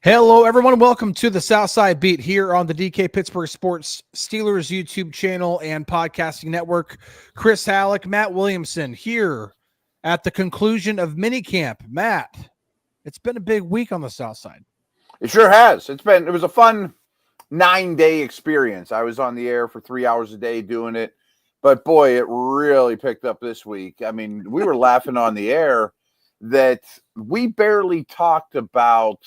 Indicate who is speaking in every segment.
Speaker 1: Hello, everyone. Welcome to the Southside Beat here on the DK Pittsburgh Sports Steelers YouTube channel and podcasting network. Chris Halicke, Matt Williamson here at the conclusion of Minicamp. Matt, it's been a big week on the Southside.
Speaker 2: It sure has. It was a fun 9-day experience. I was on the air for 3 hours a day doing it, but boy, it really picked up this week. I mean, we were laughing on the air that we barely talked about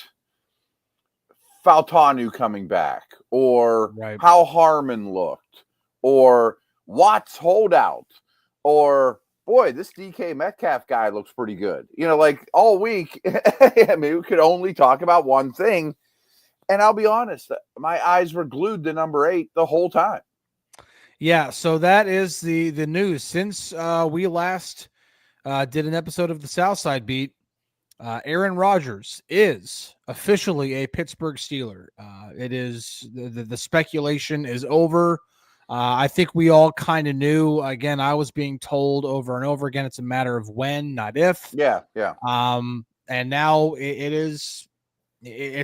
Speaker 2: Faltanu coming back, or how Harmon looked, or Watt's holdout, or boy, this DK Metcalf guy looks pretty good. You know, like all week, I mean, we could only talk about one thing. And I'll be honest, my eyes were glued to number 8 the whole time.
Speaker 1: Yeah, so that is the news. Since we last did an episode of the Southside Beat, Aaron Rodgers is officially a Pittsburgh Steeler. It is the speculation is over. I think we all kind of knew. Again, I was being told over and over again, it's a matter of when, not if.
Speaker 2: Yeah.
Speaker 1: And now it's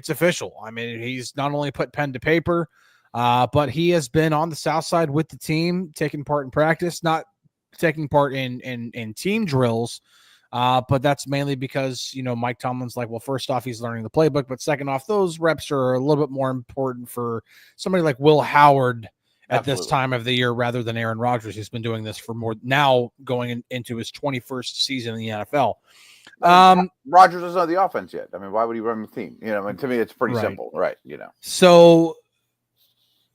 Speaker 1: official. I mean, he's not only put pen to paper, but he has been on the South Side with the team, taking part in practice, not taking part in team drills. But that's mainly because, you know, Mike Tomlin's like, well, first off, he's learning the playbook, but second off, those reps are a little bit more important for somebody like Will Howard at this time of the year rather than Aaron Rodgers, who's been doing this for more now going into his 21st season in the NFL.
Speaker 2: Rodgers doesn't know the offense yet. I mean, why would he run the team? You know, and to me, it's pretty simple, right? You know,
Speaker 1: so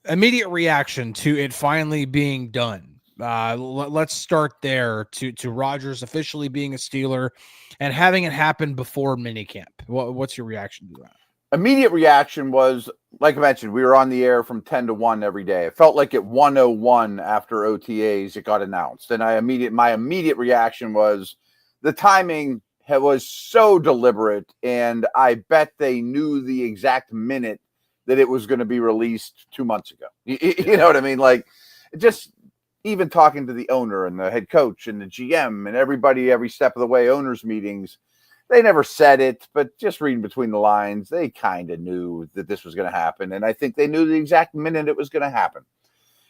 Speaker 1: immediate reaction to it finally being done. Let's start there to Rodgers officially being a Steeler and having it happen before minicamp. What's your reaction to that?
Speaker 2: Immediate reaction was, like I mentioned, we were on the air from 10 to 1 every day. It felt like at 1:01 after OTAs, it got announced. And my immediate reaction was the timing was so deliberate. And I bet they knew the exact minute that it was going to be released 2 months ago. You know what I mean? Like, just even talking to the owner and the head coach and the GM and everybody every step of the way, owners meetings, they never said it, but just reading between the lines, they kind of knew that this was going to happen. And I think they knew the exact minute it was going to happen.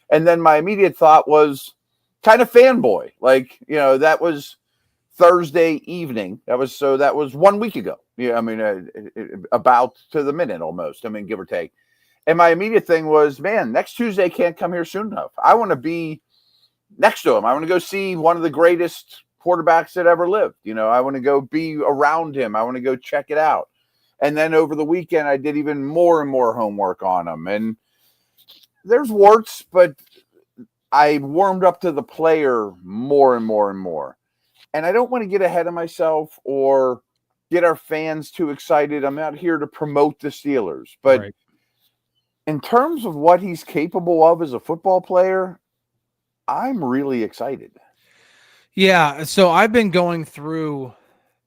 Speaker 2: And then my immediate thought was kind of fanboy. Like, you know, that was Thursday evening. That was 1 week ago. Yeah, I mean, about to the minute almost. I mean, give or take. And my immediate thing was, man, next Tuesday can't come here soon enough. I want to be next to him. I want to go see one of the greatest quarterbacks that ever lived. You know, I want to go be around him. I want to go check it out. And then over the weekend, I did even more and more homework on him. And there's warts, but I warmed up to the player more and more and more. And I don't want to get ahead of myself or get our fans too excited. I'm not here to promote the Steelers. But in terms of what he's capable of as a football player, I'm really excited.
Speaker 1: Yeah, so I've been going through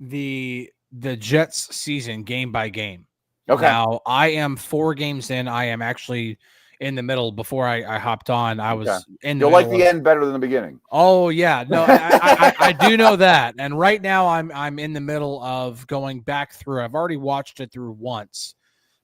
Speaker 1: the Jets season game by game.
Speaker 2: Okay.
Speaker 1: Now, I am 4 games in. I am actually in the middle. Before I hopped on, I was in the
Speaker 2: You'll like the end better than the beginning.
Speaker 1: Oh, yeah. No, I do know that. And right now I'm in the middle of going back through. I've already watched it through once,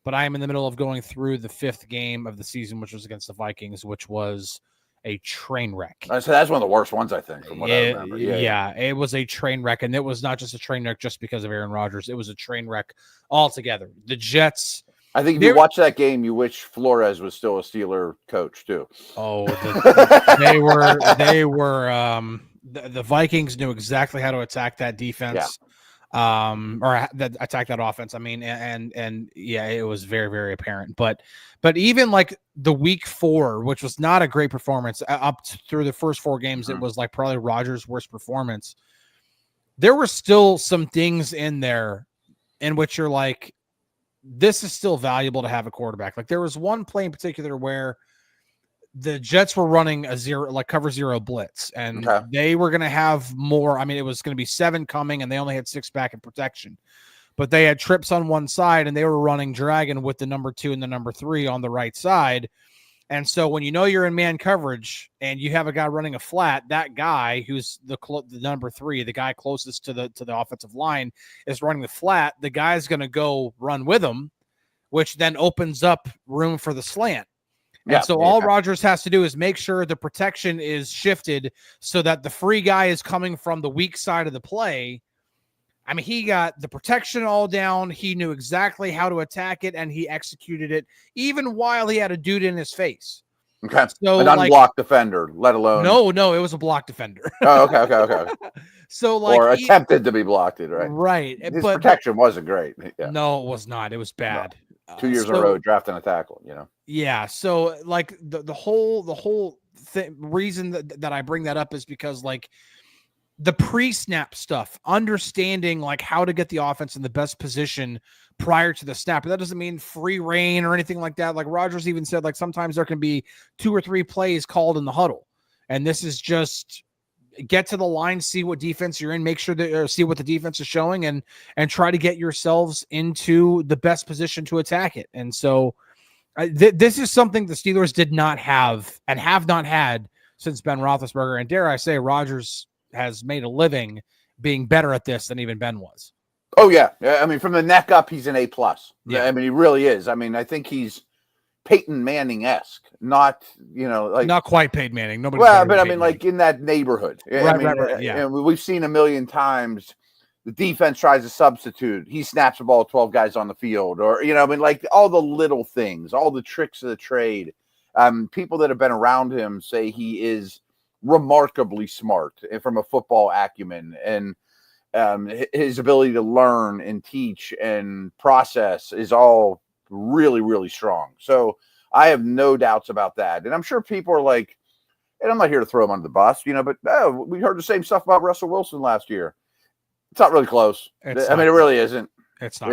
Speaker 1: but I am in the middle of going through the 5th game of the season, which was against the Vikings, which was a train wreck.
Speaker 2: So that's one of the worst ones, I think, from what I remember.
Speaker 1: Yeah, it was a train wreck, and it was not just a train wreck just because of Aaron Rodgers. It was a train wreck altogether. The Jets.
Speaker 2: I think if you watch that game, you wish Flores was still a Steeler coach too.
Speaker 1: Oh, they were. The Vikings knew exactly how to attack that defense. Or attack that offense. I mean, and yeah, it was very, very apparent. But even like the week 4, which was not a great performance through the first 4 games, it was like probably Rodgers' worst performance. There were still some things in there in which you're like, this is still valuable to have a quarterback. Like there was one play in particular where the Jets were running a cover 0 blitz, and they were going to have more. I mean, it was going to be 7 coming, and they only had 6 back in protection. But they had trips on one side, and they were running dragon with the number 2 and the number 3 on the right side. And so when you know you're in man coverage and you have a guy running a flat, that guy who's the number 3, the guy closest to the offensive line, is running the flat. The guy's going to go run with him, which then opens up room for the slant. And so all Rodgers has to do is make sure the protection is shifted so that the free guy is coming from the weak side of the play. I mean, he got the protection all down. He knew exactly how to attack it, and he executed it even while he had a dude in his face.
Speaker 2: Okay.
Speaker 1: So,
Speaker 2: an unblocked defender, let alone.
Speaker 1: No, it was a blocked defender.
Speaker 2: Oh, okay.
Speaker 1: So, like,
Speaker 2: or attempted to be blocked, right?
Speaker 1: Right.
Speaker 2: His protection wasn't great. Yeah.
Speaker 1: No, it was not. It was bad.
Speaker 2: No. 2 years in a row, drafting a tackle,
Speaker 1: Yeah. So, like, the whole reason that I bring that up is because, like, the pre-snap stuff, understanding like how to get the offense in the best position prior to the snap. But that doesn't mean free reign or anything like that. Like Rodgers even said, like sometimes there can be 2 or 3 plays called in the huddle. And this is just get to the line, see what defense you're in, make sure that see what the defense is showing and try to get yourselves into the best position to attack it. And so this is something the Steelers did not have and have not had since Ben Roethlisberger. And dare I say, Rodgers has made a living being better at this than even Ben was.
Speaker 2: Oh yeah. I mean, from the neck up, he's an A+.
Speaker 1: Yeah.
Speaker 2: I mean, he really is. I mean, I think he's Peyton Manning-esque, not, like
Speaker 1: not quite Peyton Manning. Nobody.
Speaker 2: Well, but I mean, like in that neighborhood.
Speaker 1: Right. Yeah.
Speaker 2: We've seen a million times the defense tries to substitute. He snaps the ball 12 guys on the field, or, like all the little things, all the tricks of the trade. People that have been around him say he is remarkably smart from a football acumen, and his ability to learn and teach and process is all really, really strong. So I have no doubts about that. And I'm sure people are like, and I'm not here to throw him under the bus, but we heard the same stuff about Russell Wilson last year. It's not really close. It really isn't.
Speaker 1: It's not.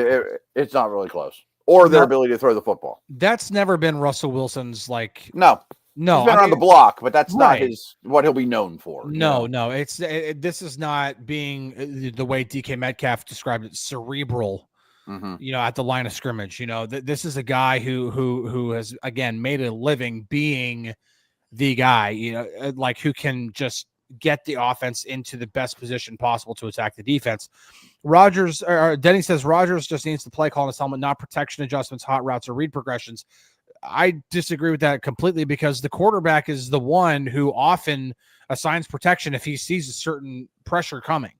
Speaker 2: It's not really close. Or their ability to throw the football.
Speaker 1: That's never been Russell Wilson's like.
Speaker 2: No. He's been around the block, but that's not what he'll be known for.
Speaker 1: No. This is not being the way DK Metcalf described it, cerebral.
Speaker 2: Mm-hmm.
Speaker 1: At the line of scrimmage. This is a guy who has again made a living being the guy. Like who can just get the offense into the best position possible to attack the defense. Denny says Rodgers just needs to play call in his helmet, not protection adjustments, hot routes, or read progressions. I disagree with that completely because the quarterback is the one who often assigns protection if he sees a certain pressure coming.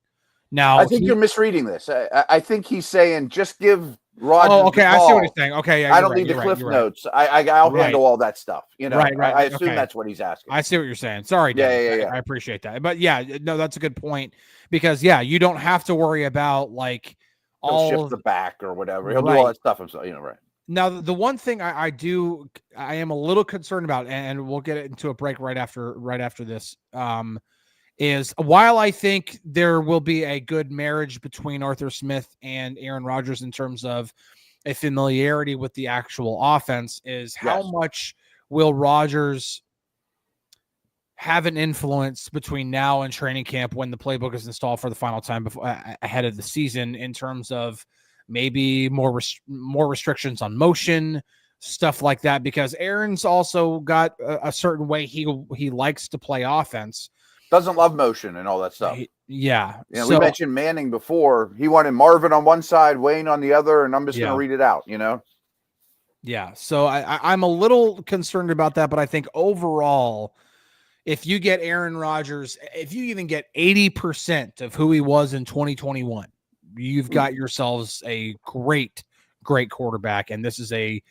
Speaker 1: Now,
Speaker 2: I think you're misreading this. I think he's saying just give Rodgers.
Speaker 1: Oh, okay. I see what he's saying. Okay, yeah,
Speaker 2: I don't need the cliff notes. I'll handle all that stuff.
Speaker 1: Right.
Speaker 2: I assume that's what he's asking.
Speaker 1: I see what you're saying. Sorry, Dan. Yeah. I appreciate that. But yeah, no, that's a good point because you don't have to worry about like
Speaker 2: He'll shift the back or whatever. He'll do all that stuff himself. Right.
Speaker 1: Now, the one thing I am a little concerned about, and we'll get into a break right after this, is while I think there will be a good marriage between Arthur Smith and Aaron Rodgers in terms of a familiarity with the actual offense, is how much will Rodgers have an influence between now and training camp when the playbook is installed for the final time ahead of the season in terms of maybe more restrictions on motion, stuff like that, because Aaron's also got a certain way he likes to play offense.
Speaker 2: Doesn't love motion and all that stuff.
Speaker 1: We
Speaker 2: mentioned Manning before. He wanted Marvin on one side, Wayne on the other, and I'm just going to read it out,
Speaker 1: Yeah, so I'm a little concerned about that, but I think overall, if you get Aaron Rodgers, if you even get 80% of who he was in 2021, you've got yourselves a great quarterback, and this is a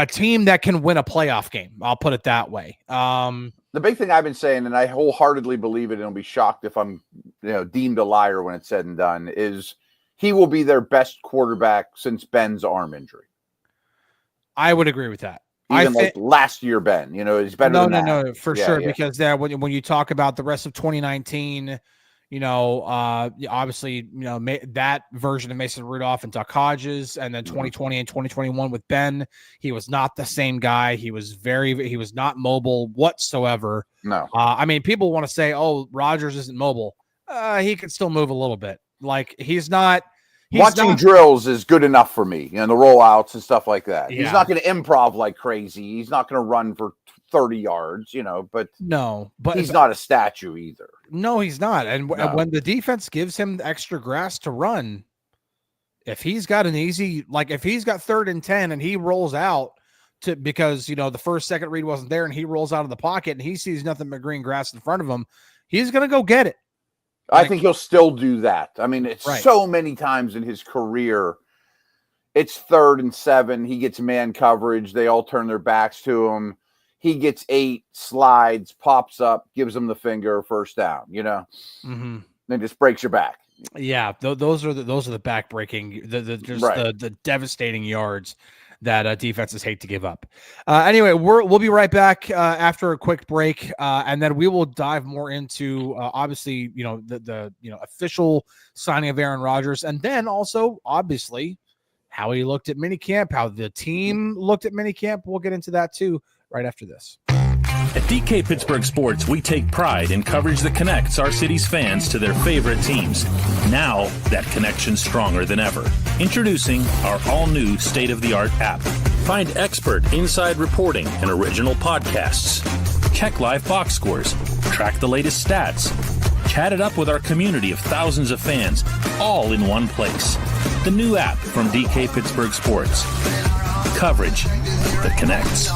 Speaker 1: team that can win a playoff game. I'll put it that way.
Speaker 2: The big thing I've been saying, and I wholeheartedly believe it, and I'll be shocked if I'm deemed a liar when it's said and done, is he will be their best quarterback since Ben's arm injury.
Speaker 1: I would agree with that.
Speaker 2: Even like last year, Ben, he's better than that.
Speaker 1: No, for sure. Yeah. Because when you talk about the rest of 2019, obviously, that version of Mason Rudolph and Duck Hodges, and then 2020 and 2021 with Ben, he was not the same guy. He was not mobile whatsoever.
Speaker 2: No.
Speaker 1: I mean, people want to say, oh, Rodgers isn't mobile. He can still move a little bit. Like he's not.
Speaker 2: Watching drills is good enough for me, the rollouts and stuff like that.
Speaker 1: Yeah.
Speaker 2: He's not going to improv like crazy. He's not going to run for 30 yards, but he's not a statue either.
Speaker 1: No, he's not. And when the defense gives him extra grass to run, If he's got an easy, like if he's got 3rd and 10 and he rolls out because, the 1st-2nd read wasn't there and he rolls out of the pocket and he sees nothing but green grass in front of him, he's going to go get it.
Speaker 2: I think he'll still do that. I mean, it's
Speaker 1: right.
Speaker 2: so many times in his career, it's 3rd and 7. He gets man coverage. They all turn their backs to him. He gets 8, slides, pops up, gives them the finger, 1st down,
Speaker 1: Mm-hmm.
Speaker 2: Then just breaks your back.
Speaker 1: Yeah, those are the back-breaking, the devastating yards that defenses hate to give up. Anyway, we'll be right back after a quick break, and then we will dive more into obviously the official signing of Aaron Rodgers, and then also obviously how he looked at minicamp, how the team looked at minicamp. We'll get into that too right after this.
Speaker 3: At DK Pittsburgh Sports, we take pride in coverage that connects our city's fans to their favorite teams. Now, that connection's stronger than ever. Introducing our all-new state-of-the-art app. Find expert inside reporting and original podcasts. Check live box scores. Track the latest stats. Chat it up with our community of thousands of fans, all in one place. The new app from DK Pittsburgh Sports. Coverage that connects.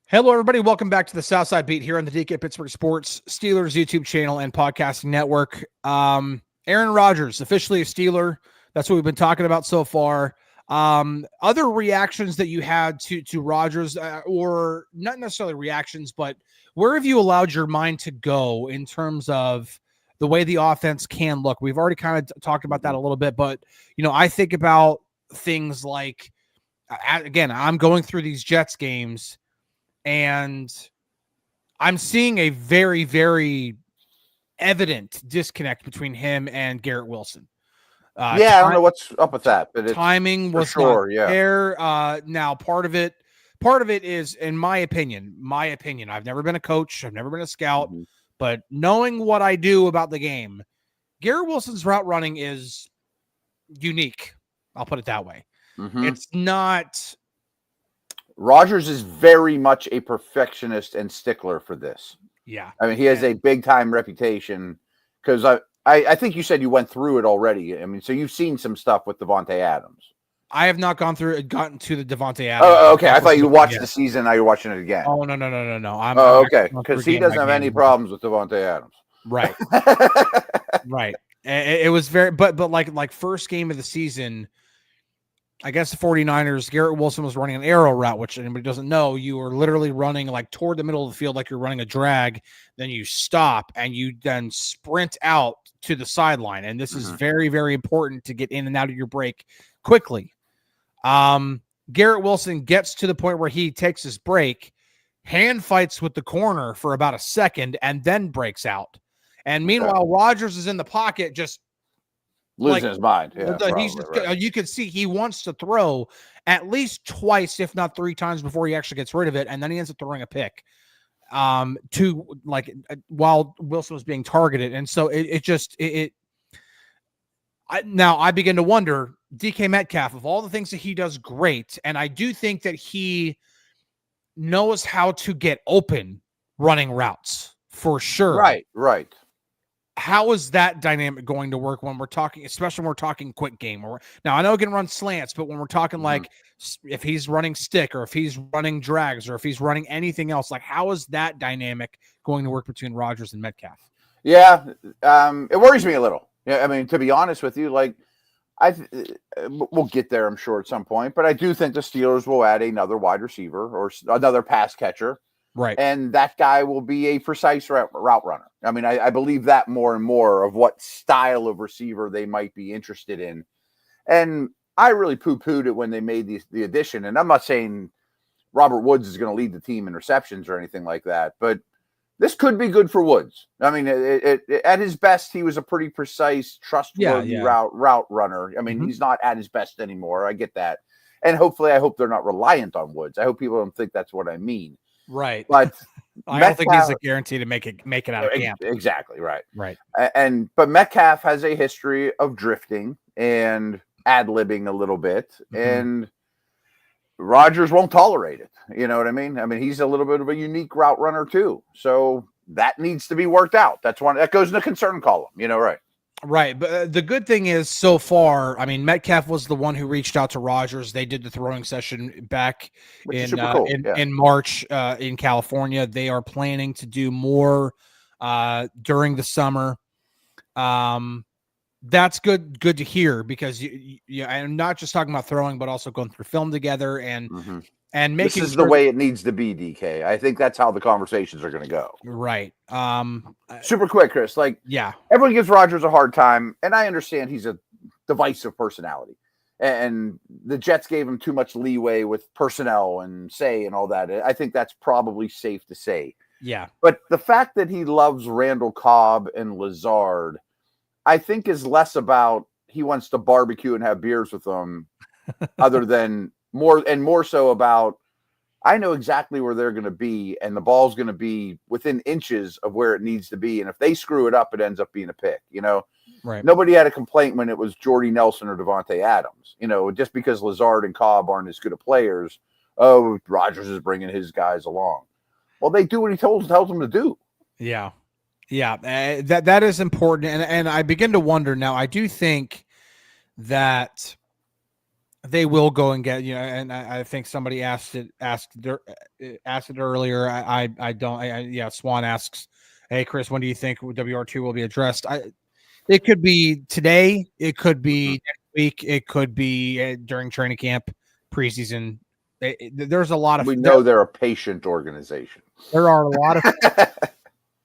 Speaker 1: Hello, everybody. Welcome back to the Southside Beat here on the DK Pittsburgh Sports Steelers YouTube channel and podcasting network. Aaron Rodgers, officially a Steeler. That's what we've been talking about so far. Other reactions that you had to Rodgers, or not necessarily reactions, but where have you allowed your mind to go in terms of the way the offense can look? We've already kind of talked about that a little bit, but, I think about things like, again, I'm going through these Jets games, and I'm seeing a very, very evident disconnect between him and Garrett Wilson.
Speaker 2: I don't know what's up with that, but
Speaker 1: timing was not there. Now, part of it is, in my opinion, I've never been a coach. I've never been a scout, but knowing what I do about the game, Garrett Wilson's route running is unique. I'll put it that way. It's not.
Speaker 2: Rodgers is very much a perfectionist and stickler for this.
Speaker 1: Yeah.
Speaker 2: I mean, he has a big time reputation because I think you said you went through it already. I mean, so you've seen some stuff with Davante Adams.
Speaker 1: I have not gotten to the Davante Adams.
Speaker 2: Oh, okay. I thought you watched the season. Now you're watching it again.
Speaker 1: Oh, no. I'm
Speaker 2: okay. Because he doesn't have any problems with Davante Adams.
Speaker 1: Right. Right. It was very, but like first game of the season, I guess the 49ers, Garrett Wilson was running an arrow route, which anybody doesn't know. You are literally running like toward the middle of the field like you're running a drag. Then you stop and you then sprint out to the sideline. And this is very, very important to get in and out of your break quickly. Garrett Wilson gets to the point where he takes his break, hand fights with the corner for about a second, and then breaks out. And meanwhile, Rodgers is in the pocket just
Speaker 2: losing his mind. Yeah,
Speaker 1: you could see he wants to throw at least twice, if not 3 times, before he actually gets rid of it, and then he ends up throwing a pick while Wilson was being targeted. And so now I begin to wonder, DK Metcalf, of all the things that he does great, and I do think that he knows how to get open running routes for sure.
Speaker 2: Right.
Speaker 1: How is that dynamic going to work when we're talking, especially when we're talking quick game? Now, I know it can run slants, but when we're talking like if he's running stick or if he's running drags or if he's running anything else, like how is that dynamic going to work between Rodgers and Metcalf?
Speaker 2: Yeah, it worries me a little. Yeah, I mean, to be honest with you, like we'll get there, I'm sure, at some point, but I do think the Steelers will add another wide receiver or another pass catcher.
Speaker 1: Right.
Speaker 2: And that guy will be a precise route runner. I mean, I believe that more and more of what style of receiver they might be interested in. And I really poo-pooed it when they made the addition. And I'm not saying Robert Woods is going to lead the team in receptions or anything like that, but this could be good for Woods. I mean, at his best, he was a pretty precise, trustworthy route runner. I mean, he's not at his best anymore. I get that. And hopefully, I hope they're not reliant on Woods. I hope people don't think that's what I mean.
Speaker 1: Right.
Speaker 2: But
Speaker 1: I don't think he's a guarantee to make it out of camp.
Speaker 2: Exactly. Right.
Speaker 1: But
Speaker 2: Metcalf has a history of drifting and ad-libbing a little bit, and Rodgers won't tolerate it. You know what I mean? I mean, he's a little bit of a unique route runner too. So that needs to be worked out. That's one that goes in the concern column, right?
Speaker 1: Right, but the good thing is so far, I mean, Metcalf was the one who reached out to Rodgers. They did the throwing session back
Speaker 2: Which is
Speaker 1: in
Speaker 2: super cool.
Speaker 1: in March in California. They are planning to do more during the summer. That's good to hear because you I'm not just talking about throwing, but also going through film together and and making
Speaker 2: this is the way it needs to be, DK. I think that's how the conversations are going to go.
Speaker 1: Right.
Speaker 2: Super quick, Chris. Like,
Speaker 1: yeah,
Speaker 2: everyone gives Rodgers a hard time, and I understand he's a divisive personality, and the Jets gave him too much leeway with personnel and say and all that. I think that's probably safe to say.
Speaker 1: yeah.
Speaker 2: But the fact that he loves Randall Cobb and Lazard, I think, is less about he wants to barbecue and have beers with them, other than more so about, I know exactly where they're going to be, and the ball's going to be within inches of where it needs to be. And if they screw it up, it ends up being a pick.
Speaker 1: Right.
Speaker 2: Nobody had a complaint when it was Jordy Nelson or Devontae Adams. Just because Lazard and Cobb aren't as good of players, oh, Rodgers is bringing his guys along. Well, they do what he tells them to do.
Speaker 1: Yeah. That is important, and I begin to wonder now. I do think that they will go and get, and I think somebody asked it earlier. I don't. Swan asks, "Hey, Chris, when do you think WR2 will be addressed?" It could be today. It could be next week. It could be during training camp, preseason. There's a lot of.
Speaker 2: We know they're a patient organization.
Speaker 1: There are a lot of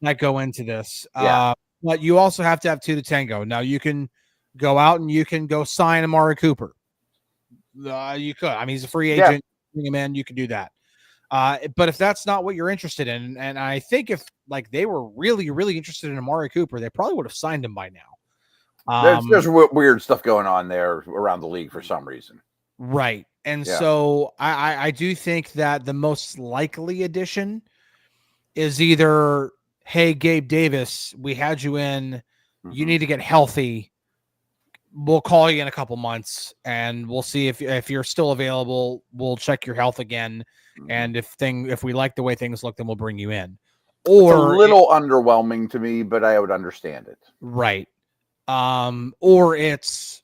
Speaker 1: that go into this.
Speaker 2: Yeah.
Speaker 1: But you also have to have two to tango. Now you can go out and you can go sign Amari Cooper. You could. I mean, he's a free agent.
Speaker 2: Yeah.
Speaker 1: Bring him in. You could do that. But if that's not what you're interested in, and I think if they were really, really interested in Amari Cooper, they probably would have signed him by now.
Speaker 2: There's weird stuff going on there around the league for some reason.
Speaker 1: Right. And so I do think that the most likely addition is either, hey, Gabe Davis, we had you in. You need to get healthy. We'll call you in a couple months, and we'll see if you're still available. We'll check your health again, and if we like the way things look, then we'll bring you in. Or
Speaker 2: it's a little underwhelming to me, but I would understand it.
Speaker 1: Right. Or it's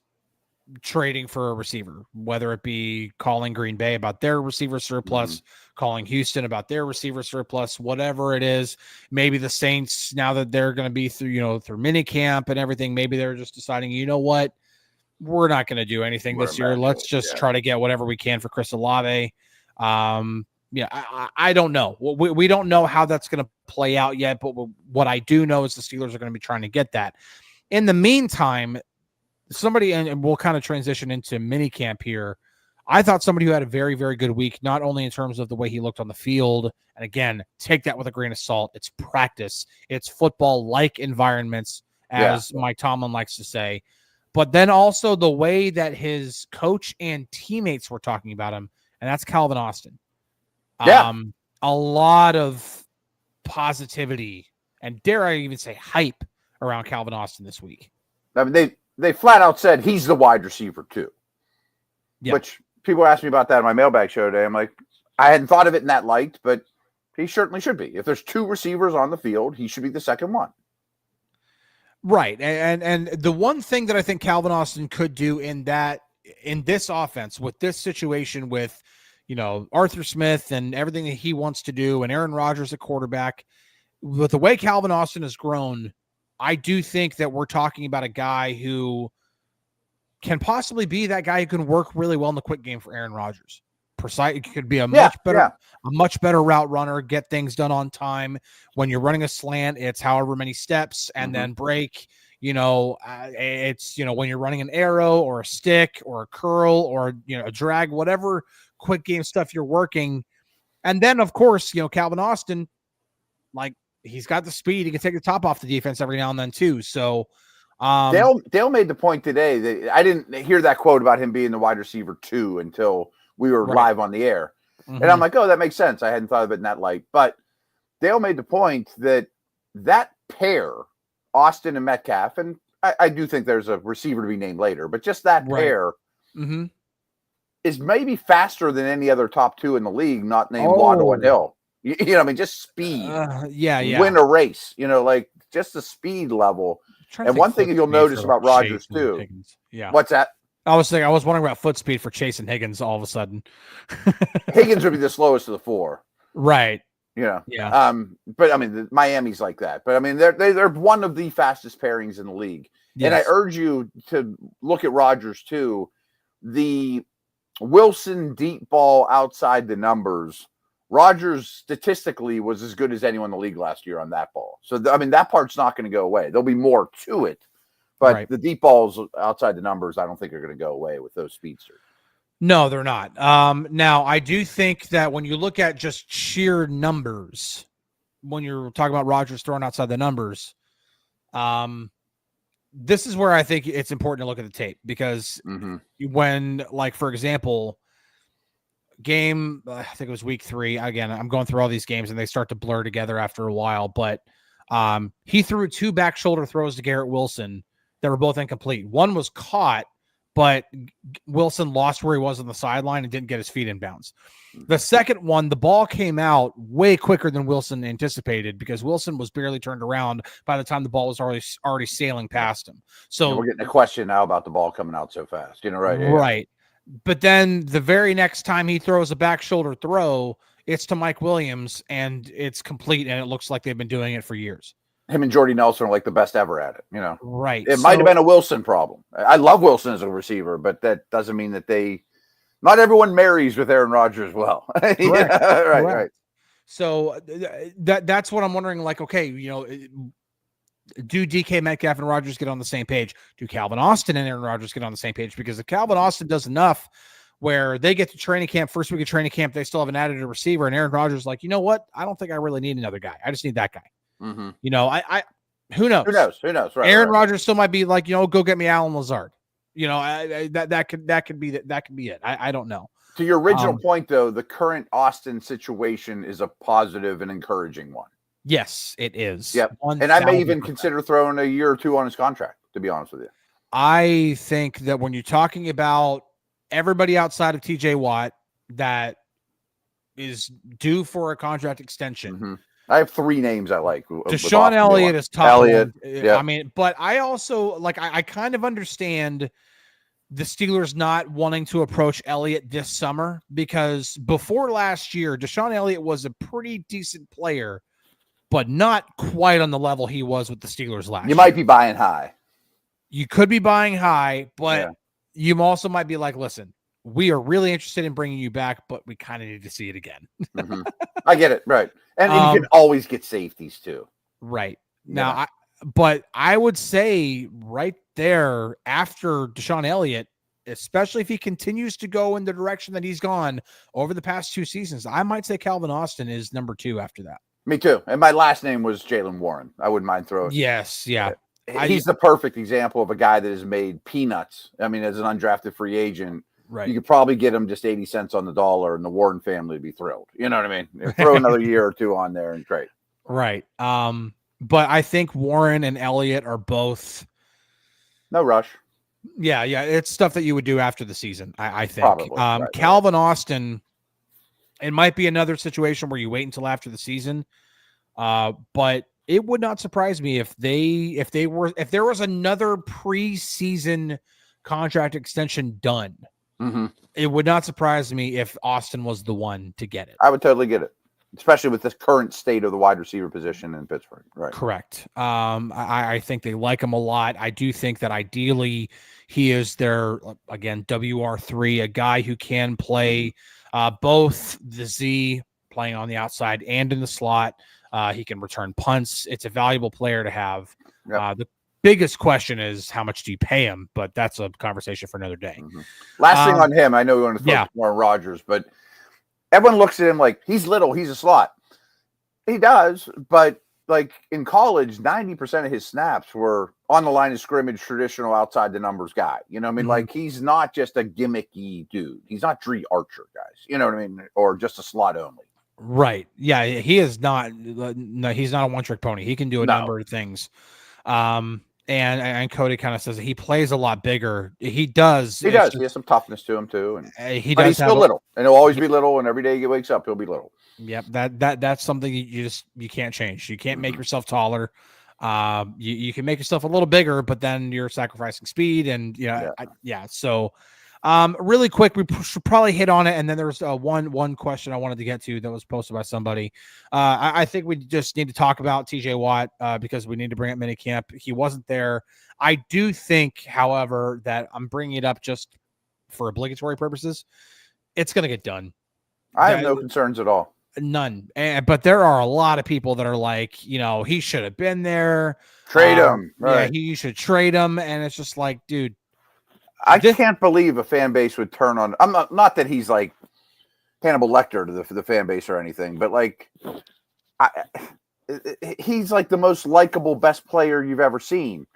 Speaker 1: trading for a receiver, whether it be calling Green Bay about their receiver surplus, calling Houston about their receiver surplus, whatever it is. Maybe the Saints, now that they're going to be through minicamp and everything, maybe they're just deciding, you know what, we're not going to do anything this year. Let's just try to get whatever we can for Chris Olave. I don't know. We don't know how that's going to play out yet, but what I do know is the Steelers are going to be trying to get that. In the meantime, and we'll kind of transition into minicamp here. I thought somebody who had a very, very good week, not only in terms of the way he looked on the field, and again, take that with a grain of salt. It's practice. It's football-like environments, as Mike Tomlin likes to say. But then also the way that his coach and teammates were talking about him, and that's Calvin Austin.
Speaker 2: Yeah.
Speaker 1: A lot of positivity, and dare I even say hype, around Calvin Austin this week.
Speaker 2: I mean, they flat out said he's the wide receiver too. Yeah. Which people asked me about that in my mailbag show today. I'm like, I hadn't thought of it in that light, but he certainly should be. If there's two receivers on the field, he should be the second one.
Speaker 1: Right. And the one thing that I think Calvin Austin could do in this offense, with this situation with, Arthur Smith and everything that he wants to do, and Aaron Rodgers at quarterback, with the way Calvin Austin has grown, I do think that we're talking about a guy who can possibly be that guy who can work really well in the quick game for Aaron Rodgers. Precise, it could be a much better route runner, get things done on time. When you're running a slant, it's however many steps and then break. It's when you're running an arrow or a stick or a curl or a drag, whatever quick game stuff you're working. And then of course, Calvin Austin, he's got the speed. He can take the top off the defense every now and then too. So
Speaker 2: Dale made the point today that I didn't hear that quote about him being the wide receiver 2 until we were live on the air. And I'm like, oh, that makes sense. I hadn't thought of it in that light. But Dale made the point that pair, Austin and Metcalf, and I do think there's a receiver to be named later, but just that pair is maybe faster than any other top 2 in the league, not named Waddle and Hill. Just speed. Win a race. Just the speed level. And one thing you'll notice about Rodgers too.
Speaker 1: Higgins. Yeah.
Speaker 2: What's that?
Speaker 1: I was wondering about foot speed for Chase and Higgins all of a sudden.
Speaker 2: Higgins would be the slowest of the four.
Speaker 1: Right.
Speaker 2: Yeah.
Speaker 1: But
Speaker 2: I mean, Miami's like that. But I mean, they're one of the fastest pairings in the league. Yes. And I urge you to look at Rodgers too. The Wilson deep ball outside the numbers, Rodgers statistically was as good as anyone in the league last year on that ball. So, I mean, that part's not going to go away. There'll be more to it. But the deep balls outside the numbers, I don't think are going to go away with those speedsters.
Speaker 1: No, they're not. Now, I do think that when you look at just sheer numbers, when you're talking about Rodgers throwing outside the numbers, this is where I think it's important to look at the tape because when, like, for example, I think it was week 3. Again, I'm going through all these games and they start to blur together after a while, but he threw 2 back shoulder throws to Garrett Wilson that were both incomplete. One was caught, but Wilson lost where he was on the sideline and didn't get his feet in bounds. The second one, the ball came out way quicker than Wilson anticipated because Wilson was barely turned around by the time the ball was already sailing past him. So
Speaker 2: we're getting a question now about the ball coming out so fast. Right? Yeah.
Speaker 1: Right. But then the very next time he throws a back shoulder throw, it's to Mike Williams and it's complete. And it looks like they've been doing it for years.
Speaker 2: Him and Jordy Nelson are like the best ever at it,
Speaker 1: Right.
Speaker 2: It might have been a Wilson problem. I love Wilson as a receiver, but that doesn't mean that not everyone marries with Aaron Rodgers well. Right.
Speaker 1: So that's what I'm wondering. Like, okay, do DK Metcalf and Rodgers get on the same page? Do Calvin Austin and Aaron Rodgers get on the same page? Because if Calvin Austin does enough where they get to training camp, first week of training camp, they still haven't added a receiver, and Aaron Rodgers like, you know what? I don't think I really need another guy. I just need that guy.
Speaker 2: Mm-hmm.
Speaker 1: Who knows?
Speaker 2: Who knows? Right,
Speaker 1: Aaron Rodgers still might be like, go get me Alan Lazard. That could be it. I don't know.
Speaker 2: To your original point, though, the current Austin situation is a positive and encouraging one.
Speaker 1: Yes, it is.
Speaker 2: Yep. 1,000%. And I may even consider throwing a year or 2 on his contract, to be honest with you.
Speaker 1: I think that when you're talking about everybody outside of TJ Watt that is due for a contract extension,
Speaker 2: I have 3 names I like.
Speaker 1: Deshaun Elliott is tough.
Speaker 2: Elliott, yeah.
Speaker 1: I mean, but I also I kind of understand the Steelers not wanting to approach Elliott this summer because before last year, Deshaun Elliott was a pretty decent player, but not quite on the level he was with the Steelers last year.
Speaker 2: You might be buying high.
Speaker 1: You could be buying high, but you also might be like, listen, we are really interested in bringing you back, but we kind of need to see it again.
Speaker 2: I get it. Right. And you can always get safeties too.
Speaker 1: Right. Now, but I would say right there after Deshaun Elliott, especially if he continues to go in the direction that he's gone over the past 2 seasons, I might say Calvin Austin is number 2 after that.
Speaker 2: Me too. And my last name was Jalen Warren. I wouldn't mind throwing.
Speaker 1: Yes. Yeah.
Speaker 2: He's the perfect example of a guy that has made peanuts. I mean, as an undrafted free agent,
Speaker 1: right.
Speaker 2: You could probably get him just 80 cents on the dollar and the Warren family would be thrilled. You know what I mean? Throw another year or 2 on there and great.
Speaker 1: Right. But I think Warren and Elliott are both.
Speaker 2: No rush.
Speaker 1: Yeah. It's stuff that you would do after the season, I think.
Speaker 2: Probably. Right.
Speaker 1: Calvin Austin, it might be another situation where you wait until after the season. But it would not surprise me if there was another preseason contract extension done. It would not surprise me if Austin was the one to get it.
Speaker 2: I would totally get it, especially with the current state of the wide receiver position in Pittsburgh. Right.
Speaker 1: Correct. I think they like him a lot. I do think that ideally he is their, again, WR3, a guy who can play both the Z, playing on the outside, and in the slot. He can return punts. It's a valuable player to have. Yep. The biggest question is how much do you pay him? But that's a conversation for another day.
Speaker 2: Last thing on him, I know we want to focus more on Rodgers, but everyone looks at him like he's little, he's a slot. He does, but like in college, 90% of his snaps were on the line of scrimmage, traditional outside the numbers guy. You know what I mean? Like he's not just a gimmicky dude. He's not Dree Archer, guys. You know what I mean? Or just a slot only.
Speaker 1: Right. Yeah, he is not. No, he's not a one-trick pony. He can do a number of things. And Cody kind of says he plays a lot bigger. He does.
Speaker 2: He does. He has some toughness to him too, and
Speaker 1: but
Speaker 2: he's still little, and he'll always be little. And every day he wakes up, he'll be little.
Speaker 1: Yep. That's something you can't change. You can't make yourself taller. You can make yourself a little bigger, but then you're sacrificing speed and So really quick, we should probably hit on it. And then there's one question I wanted to get to that was posted by somebody. I think we just need to talk about TJ Watt because we need to bring up minicamp. He wasn't there. I do think, however, that I'm bringing it up just for obligatory purposes. It's going to get done.
Speaker 2: I have no concerns at all.
Speaker 1: None. But there are a lot of people that are like, he should have been there.
Speaker 2: Trade him. Right.
Speaker 1: Yeah, you should trade him. And it's just like, dude.
Speaker 2: I can't believe a fan base would turn on. I'm not that he's like Hannibal Lecter to the fan base or anything, but like he's like the most likable, best player you've ever seen.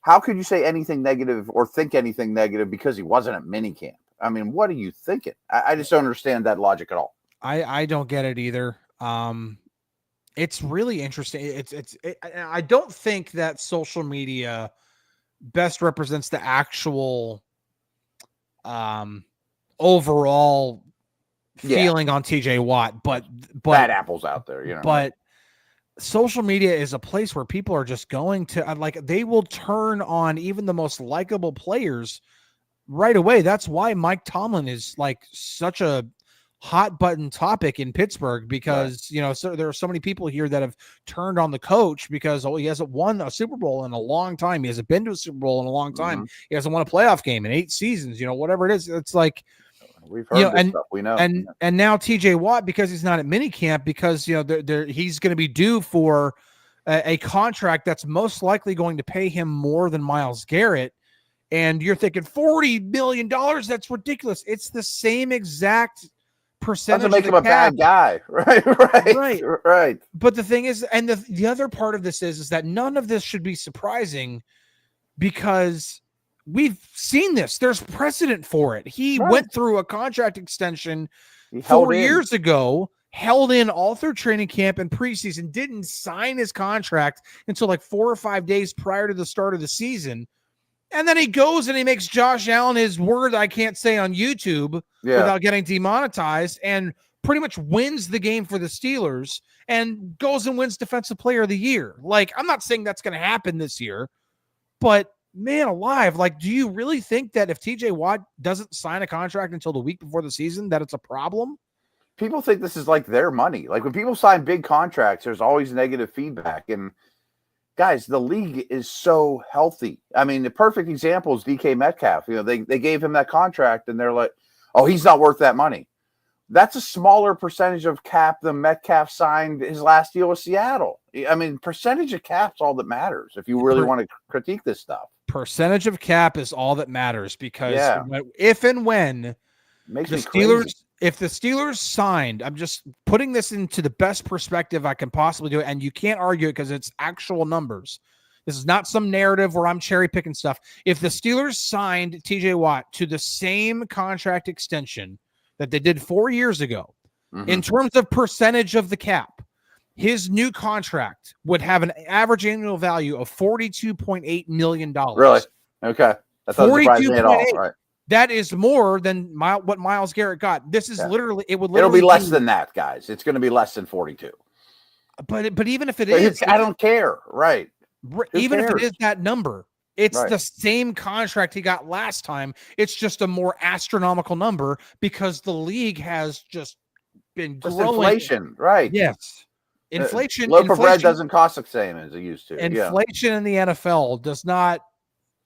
Speaker 2: How could you say anything negative or think anything negative because he wasn't at minicamp? I mean, what are you thinking? I just don't understand that logic at all.
Speaker 1: I don't get it either. It's really interesting. I don't think that social media best represents the actual overall feeling on TJ Watt, but
Speaker 2: bad apples out there,
Speaker 1: But social media is a place where people are just going to they will turn on even the most likable players right away. That's why Mike Tomlin is like such a hot button topic in Pittsburgh because, so there are so many people here that have turned on the coach because he hasn't won a Super Bowl in a long time. He hasn't been to a Super Bowl in a long time. Mm-hmm. He hasn't won a playoff game in 8 seasons, whatever it is. It's like,
Speaker 2: we've heard this stuff. We know.
Speaker 1: And now TJ Watt, because he's not at minicamp, because, he's going to be due for a contract that's most likely going to pay him more than Myles Garrett. And you're thinking $40 million. That's ridiculous. It's the same exact percentage.
Speaker 2: Doesn't make him a bad guy. Right.
Speaker 1: But the thing is, and the other part of this is that none of this should be surprising because we've seen this. There's precedent for it. He went through a contract extension 4 years ago, held in all through training camp and preseason, didn't sign his contract until like 4 or 5 days prior to the start of the season. And then he goes and he makes Josh Allen his word I can't say on YouTube without getting demonetized and pretty much wins the game for the Steelers and goes and wins Defensive Player of the Year. Like, I'm not saying that's going to happen this year, but man alive, like, do you really think that if TJ Watt doesn't sign a contract until the week before the season, that it's a problem?
Speaker 2: People think this is like their money. Like when people sign big contracts, there's always negative feedback. And guys, the league is so healthy. I mean, the perfect example is DK Metcalf. They gave him that contract and they're like, oh, he's not worth that money. That's a smaller percentage of cap than Metcalf signed his last deal with Seattle. I mean, percentage of cap's all that matters if you really want to critique this stuff.
Speaker 1: Percentage of cap is all that matters because if and when the Steelers signed, I'm just putting this into the best perspective I can possibly do it, and you can't argue it because it's actual numbers. This is not some narrative where I'm cherry picking stuff. If the Steelers signed TJ Watt to the same contract extension that they did 4 years ago, in terms of percentage of the cap, his new contract would have an average annual value of $42.8 million.
Speaker 2: Really? Okay. That doesn't surprise me at all. Right.
Speaker 1: That is more than what Myles Garrett got. This is literally, it'll
Speaker 2: be less than that, guys. It's going to be less than 42.
Speaker 1: But even if it is,
Speaker 2: I don't care. Right.
Speaker 1: Even if it is that number, it's the same contract he got last time. It's just a more astronomical number because the league has just been growing.
Speaker 2: Inflation, right?
Speaker 1: Yes. Inflation.
Speaker 2: Loaf of bread doesn't cost the same as it used to.
Speaker 1: Inflation in the NFL does not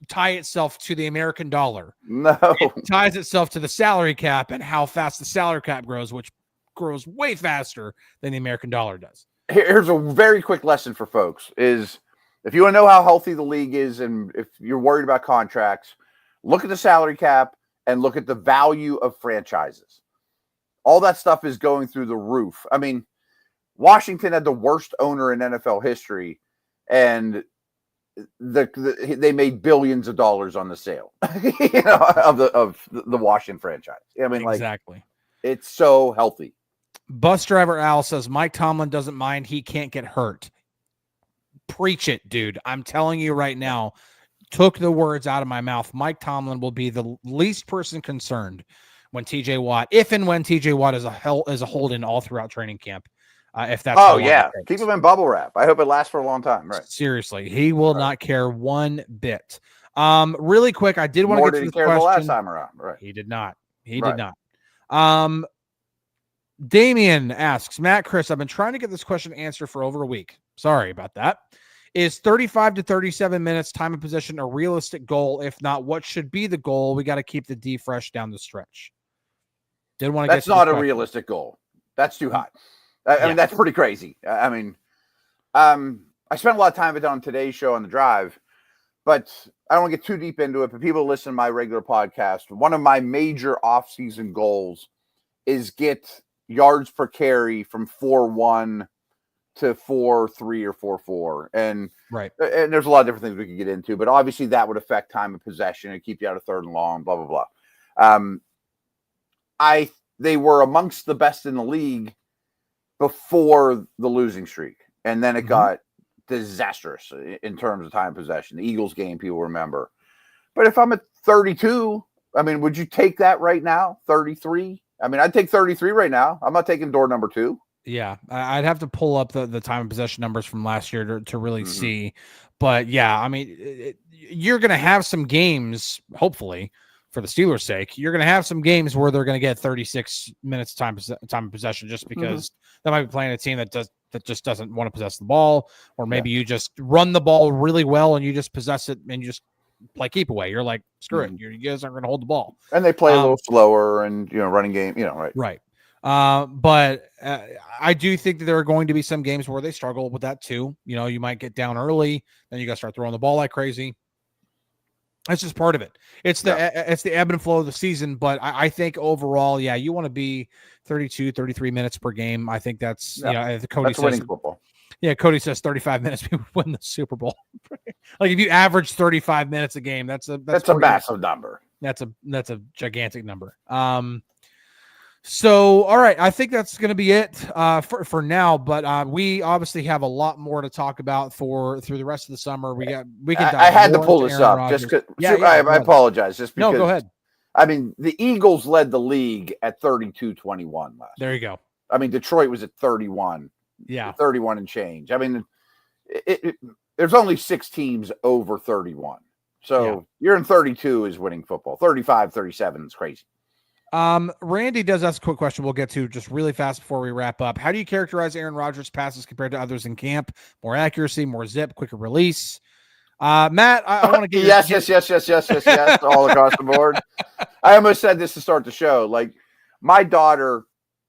Speaker 1: tie itself to the American dollar.
Speaker 2: No.
Speaker 1: It ties itself to the salary cap and how fast the salary cap grows, which grows way faster than the American dollar does.
Speaker 2: Here's a very quick lesson for folks is if you want to know how healthy the league is and if you're worried about contracts, look at the salary cap and look at the value of franchises. All that stuff is going through the roof. I mean, Washington had the worst owner in NFL history, and they made billions of dollars on the sale, of the Washington franchise. I mean,
Speaker 1: exactly.
Speaker 2: It's so healthy.
Speaker 1: Bus driver Al says Mike Tomlin doesn't mind. He can't get hurt. Preach it, dude. I'm telling you right now. Took the words out of my mouth. Mike Tomlin will be the least person concerned when TJ Watt, if and when TJ Watt is a hold in all throughout training camp. If that's how long
Speaker 2: yeah,
Speaker 1: it takes.
Speaker 2: keep him in bubble wrap. I hope it lasts for a long time. Right?
Speaker 1: Seriously, he will not care one bit. Really quick, I did want to get to this question.
Speaker 2: The last time around, right?
Speaker 1: He did not. He did not. Damien asks, Matt, Chris, I've been trying to get this question answered for over a week. Sorry about that. Is 35 to 37 minutes time of possession a realistic goal? If not, what should be the goal? We got to keep the D fresh down the stretch. Didn't want to.
Speaker 2: That's not a realistic goal. That's too high. I mean, that's pretty crazy. I mean, I spent a lot of time with it on today's show on the drive, but I don't want to get too deep into it. But people listen to my regular podcast. One of my major off-season goals is get yards per carry from 4.1 to 4.3 or 4.4. And there's a lot of different things we could get into, but obviously that would affect time of possession and keep you out of third and long, blah, blah, blah. They were amongst the best in the league before the losing streak. And then it got disastrous in terms of time of possession. The Eagles game, people remember. But if I'm at 32, I mean, would you take that right now? 33? I mean, I'd take 33 right now. I'm not taking door number 2.
Speaker 1: Yeah, I'd have to pull up the time of possession numbers from last year to really see. But yeah, I mean, you're going to have some games, hopefully, for the Steelers' sake, you're going to have some games where they're going to get 36 minutes time of possession just because they might be playing a team that just doesn't want to possess the ball, or maybe you just run the ball really well and you just possess it and you just play keep away. You're like, screw it. You guys aren't going to hold the ball.
Speaker 2: And they play a little slower and, running game, right.
Speaker 1: Right. But I do think that there are going to be some games where they struggle with that too. You might get down early, then you got to start throwing the ball like crazy. That's just part of it. It's the ebb and flow of the season. But I think overall, you want to be 32, 33 minutes per game. I think that's, Cody says,
Speaker 2: winning football.
Speaker 1: Yeah, Cody says 35 minutes we win the Super Bowl. Like if you average 35 minutes a game, that's a
Speaker 2: massive number.
Speaker 1: That's a gigantic number. So all right, I think that's going to be it for now. But we obviously have a lot more to talk about through the rest of the summer.
Speaker 2: I had to pull this up Rodgers. Just because. I apologize. Just because.
Speaker 1: No, go ahead.
Speaker 2: I mean, the Eagles led the league at 32-21 last.
Speaker 1: There you go.
Speaker 2: I mean, Detroit was at 31.
Speaker 1: Yeah,
Speaker 2: 31 and change. I mean, there's only 6 teams over 31. So you're in 32 is winning football. 35, 37 is crazy.
Speaker 1: Randy does ask a quick question we'll get to just really fast before we wrap up. How do you characterize Aaron Rodgers' passes compared to others in camp? More accuracy, more zip, quicker release? Matt, I want to get
Speaker 2: yes, all across the board. I almost said this to start the show. Like my daughter,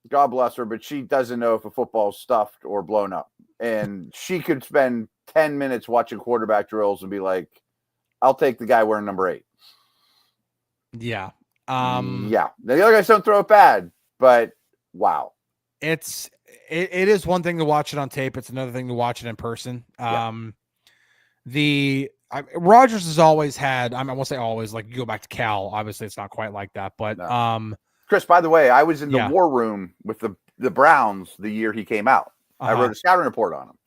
Speaker 2: God bless her, but she doesn't know if a football's stuffed or blown up. And she could spend 10 minutes watching quarterback drills and be like, I'll take the guy wearing number 8.
Speaker 1: Yeah.
Speaker 2: The other guys don't throw it bad, but wow.
Speaker 1: It is one thing to watch it on tape. It's another thing to watch it in person. Rodgers has always had, I won't say always, like you go back to Cal, obviously it's not quite like that, but
Speaker 2: Chris, by the way, I was in the war room with the Browns the year he came out. I wrote a scouting report on him.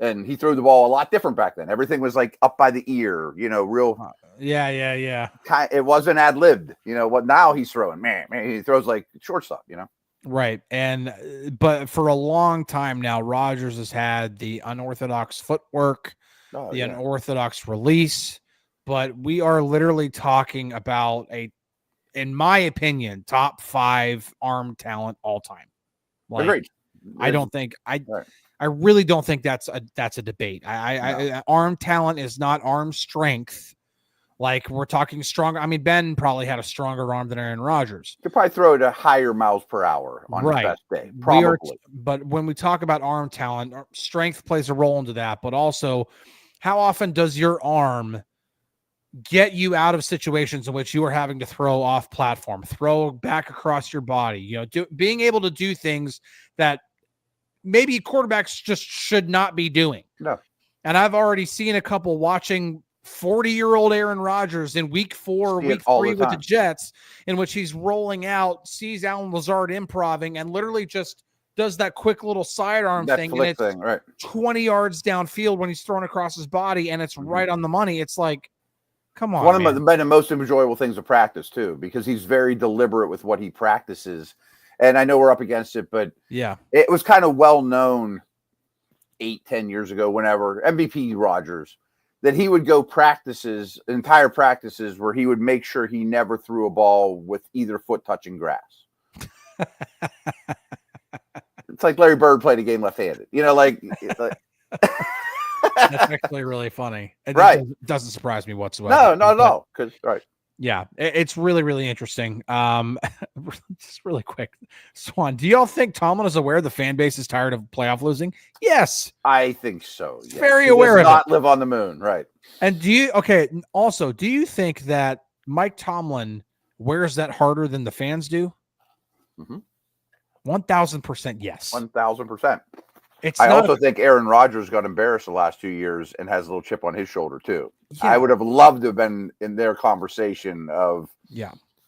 Speaker 2: And he threw the ball a lot different back then. Everything was like up by the ear, real.
Speaker 1: Yeah.
Speaker 2: It wasn't ad-libbed. What now he's throwing, man, he throws like shortstop,
Speaker 1: Right. But for a long time now, Rodgers has had the unorthodox footwork, unorthodox release. But we are literally talking about in my opinion, top 5 arm talent all time. Like,
Speaker 2: agreed.
Speaker 1: I really don't think that's a debate. Arm talent is not arm strength. Like we're talking stronger. I mean, Ben probably had a stronger arm than Aaron Rodgers.
Speaker 2: Could probably throw it at higher miles per hour on his best day. Probably.
Speaker 1: But when we talk about arm talent, strength plays a role into that. But also, how often does your arm get you out of situations in which you are having to throw off platform, throw back across your body? Being able to do things that maybe quarterbacks just should not be doing.
Speaker 2: No.
Speaker 1: And I've already seen a couple watching 40-year-old Aaron Rodgers in week 4, week 3 with the Jets, in which he's rolling out, sees Alan Lazard improving, and literally just does that quick little sidearm thing. And it's 20 yards downfield when he's thrown across his body, and it's right on the money. It's like, come on.
Speaker 2: One of the most enjoyable things of practice, too, because he's very deliberate with what he practices. And I know we're up against it, but
Speaker 1: yeah,
Speaker 2: it was kind of well known 8-10 years ago, whenever MVP Rodgers, that he would go entire practices where he would make sure he never threw a ball with either foot touching grass. It's like Larry Bird played a game left-handed, like
Speaker 1: that's actually really funny. It
Speaker 2: right.
Speaker 1: Doesn't surprise me whatsoever.
Speaker 2: No, not at all. Right.
Speaker 1: Yeah, it's really, really interesting. Just really quick, Swan, do y'all think Tomlin is aware the fan base is tired of playoff losing? Yes,
Speaker 2: I think so. Yes.
Speaker 1: Very
Speaker 2: he
Speaker 1: aware
Speaker 2: does
Speaker 1: of
Speaker 2: not
Speaker 1: it.
Speaker 2: live on the moon, right?
Speaker 1: And do you think that Mike Tomlin wears that harder than the fans do? 1,000% yes.
Speaker 2: 1,000%.
Speaker 1: I
Speaker 2: also think Aaron Rodgers got embarrassed the last 2 years and has a little chip on his shoulder too.
Speaker 1: Yeah.
Speaker 2: I would have loved to have been in their conversation of,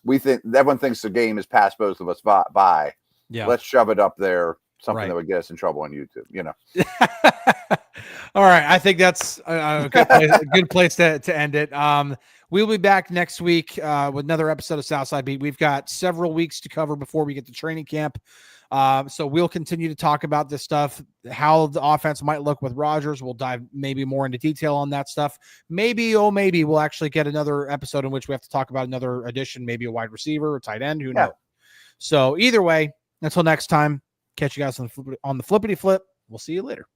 Speaker 2: we think everyone thinks the game has passed both of us by.
Speaker 1: Yeah.
Speaker 2: Let's shove it up there. Something that would get us in trouble on YouTube,
Speaker 1: All right. I think that's a good place to end it. We'll be back next week with another episode of Southside Beat. We've got several weeks to cover before we get to training camp. So we'll continue to talk about this stuff, how the offense might look with Rodgers. We'll dive maybe more into detail on that stuff. Maybe we'll actually get another episode in which we have to talk about another addition, maybe a wide receiver or tight end. Who knows? So either way, until next time, catch you guys on the flippity flip. We'll see you later.